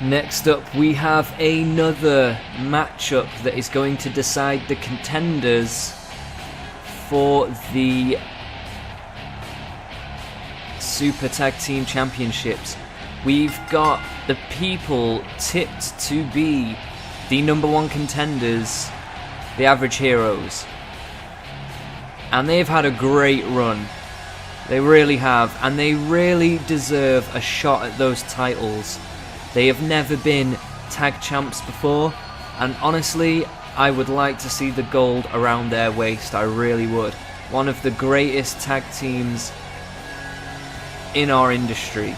Next up, we have another matchup that is going to decide the contenders for the Super Tag Team Championships. We've got the people tipped to be the number one contenders, the Average Heroes. And they've had a great run. They really have. And they really deserve a shot at those titles. They have never been tag champs before. And honestly, I would like to see the gold around their waist. I really would. One of the greatest tag teams in our industry.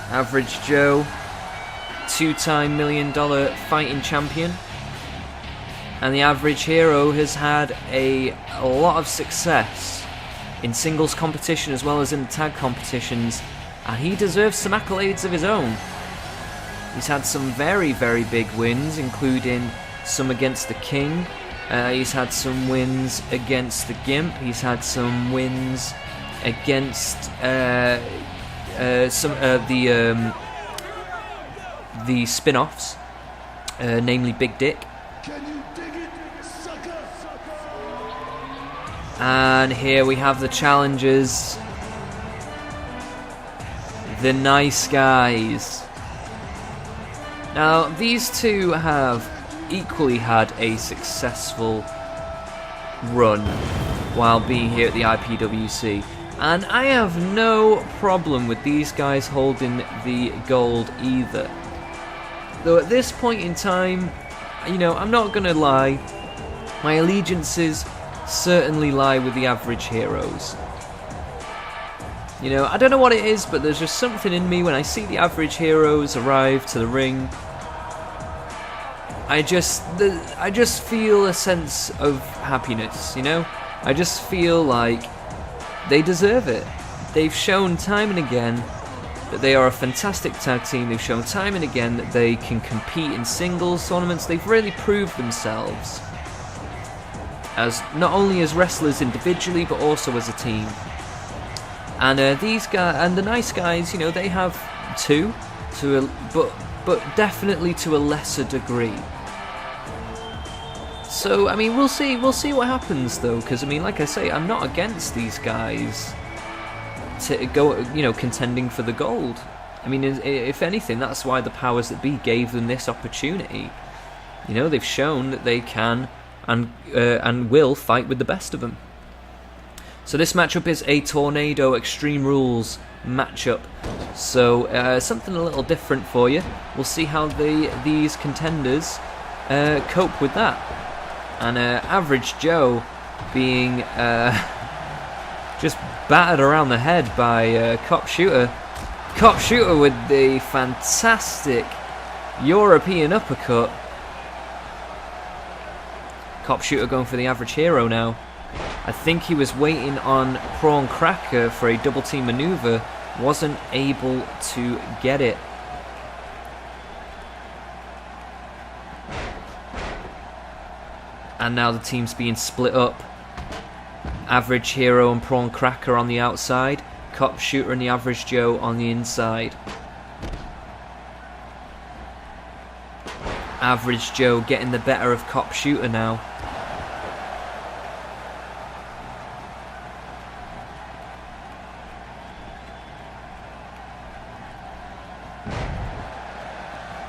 Average Joe, two-time $1 million fighting champion, and the Average Hero has had a lot of success in singles competition as well as in the tag competitions, and he deserves some accolades of his own. He's had some very, very big wins, including some against the King. He's had some wins against the Gimp. He's had some wins against some the spin-offs, namely Big Dick. And here we have the challengers, the Nice Guys. Now, these two have equally had a successful run while being here at the IPWC. And I have no problem with these guys holding the gold either. Though at this point in time, you know, I'm not going to lie, my allegiances certainly lie with the Average Heroes. You know, I don't know what it is, but there's just something in me when I see the Average Heroes arrive to the ring. I just feel a sense of happiness, you know? I just feel like they deserve it. They've shown time and again that they are a fantastic tag team. They've shown time and again that they can compete in singles tournaments. They've really proved themselves as not only as wrestlers individually, but also as a team. And these guys and the Nice Guys, you know, they have two, but definitely to a lesser degree. So I mean, we'll see what happens though, because I mean, like I say, I'm not against these guys to go, you know, contending for the gold. I mean, if anything, that's why the powers that be gave them this opportunity. You know, they've shown that they can and will fight with the best of them. So this matchup is a Tornado Extreme Rules matchup. So something a little different for you. We'll see how these contenders cope with that. And Average Joe being just battered around the head by Cop Shooter. Cop Shooter with the fantastic European uppercut. Cop Shooter going for the Average Hero now. I think he was waiting on Prawn Cracker for a double team maneuver. Wasn't able to get it. And now the team's being split up. Average Hero and Prawn Cracker on the outside. Cop Shooter and the Average Joe on the inside. Average Joe getting the better of Cop Shooter now.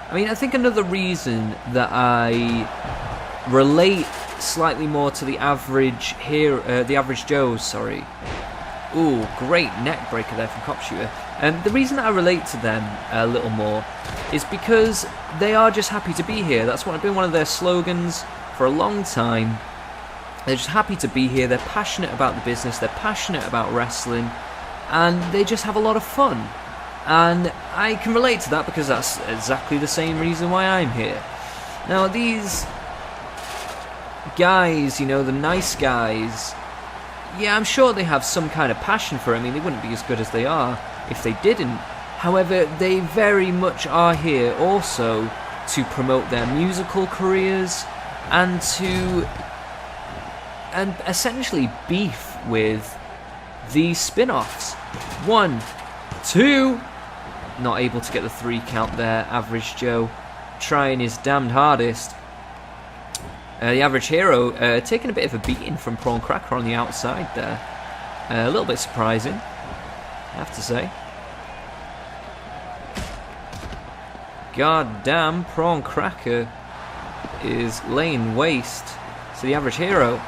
I mean, I think another reason that I relate slightly more to the Average Hero, the Average Joe, sorry. Ooh, great neck breaker there from Cop Shooter. And the reason that I relate to them a little more is because they are just happy to be here. That's been one of their slogans for a long time. They're just happy to be here. They're passionate about the business. They're passionate about wrestling, and they just have a lot of fun. And I can relate to that because that's exactly the same reason why I'm here. Now these guys, you know, the Nice Guys, yeah, I'm sure they have some kind of passion for it. I mean, they wouldn't be as good as they are if they didn't. However, they very much are here also to promote their musical careers and to and essentially beef with these spin-offs. 1, 2. Not able to get the 3 count there. Average Joe trying his damned hardest. The Average Hero taking a bit of a beating from Prawn Cracker on the outside there. A little bit surprising, I have to say. God damn, Prawn Cracker is laying waste to the Average Hero.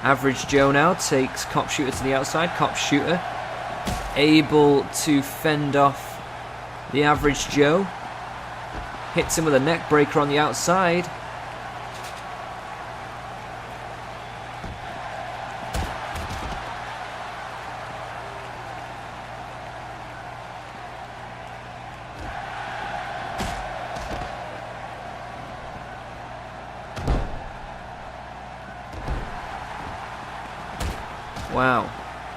Average Joe now takes Cop Shooter to the outside. Cop Shooter able to fend off the Average Joe. Hits him with a neck breaker on the outside. Wow,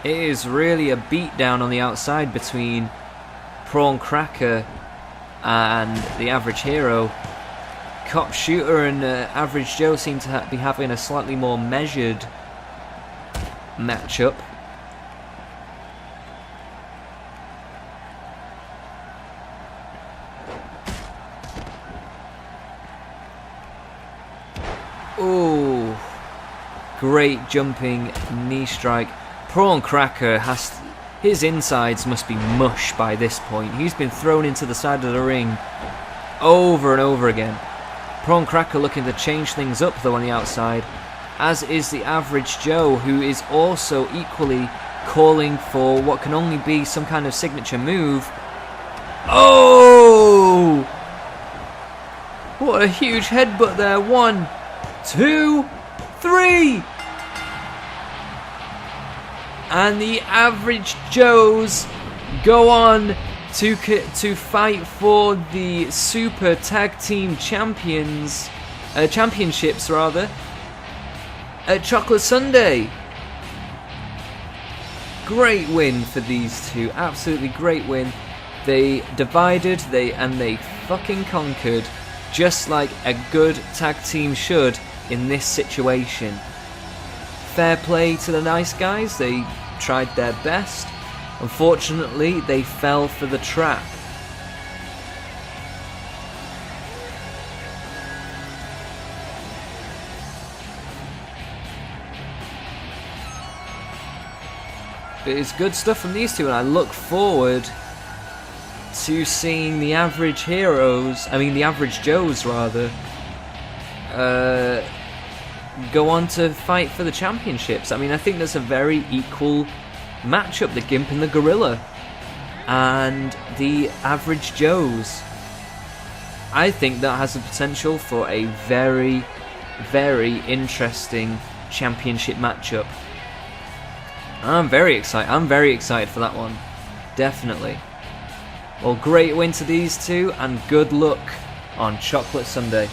it is really a beatdown on the outside between Prawn Cracker and the Average Hero. Cop Shooter and Average Joe seem to be having a slightly more measured matchup. Ooh. Great jumping knee strike. Prawn Cracker has... his insides must be mush by this point. He's been thrown into the side of the ring over and over again. Prawn Cracker looking to change things up though on the outside, as is the Average Joe, who is also equally calling for what can only be some kind of signature move. Oh! What a huge headbutt there. 1, 2, 3! And the Average Joes go on to fight for the Super Tag Team Championships at Chocolate Sunday. Great win for these two, absolutely great win. They divided, they fucking conquered, just like a good tag team should in this situation. Fair play to the nice guys, they tried their best. Unfortunately, they fell for the trap. It is good stuff from these two, and I look forward to seeing the Average Joes rather, go on to fight for the championships. I mean, I think that's a very equal matchup, the Gimp and the Gorilla and the Average Joes. I think that has the potential for a very, very interesting championship matchup. I'm very excited for that one, definitely. Well, great win to these two, and good luck on Chocolate Sunday.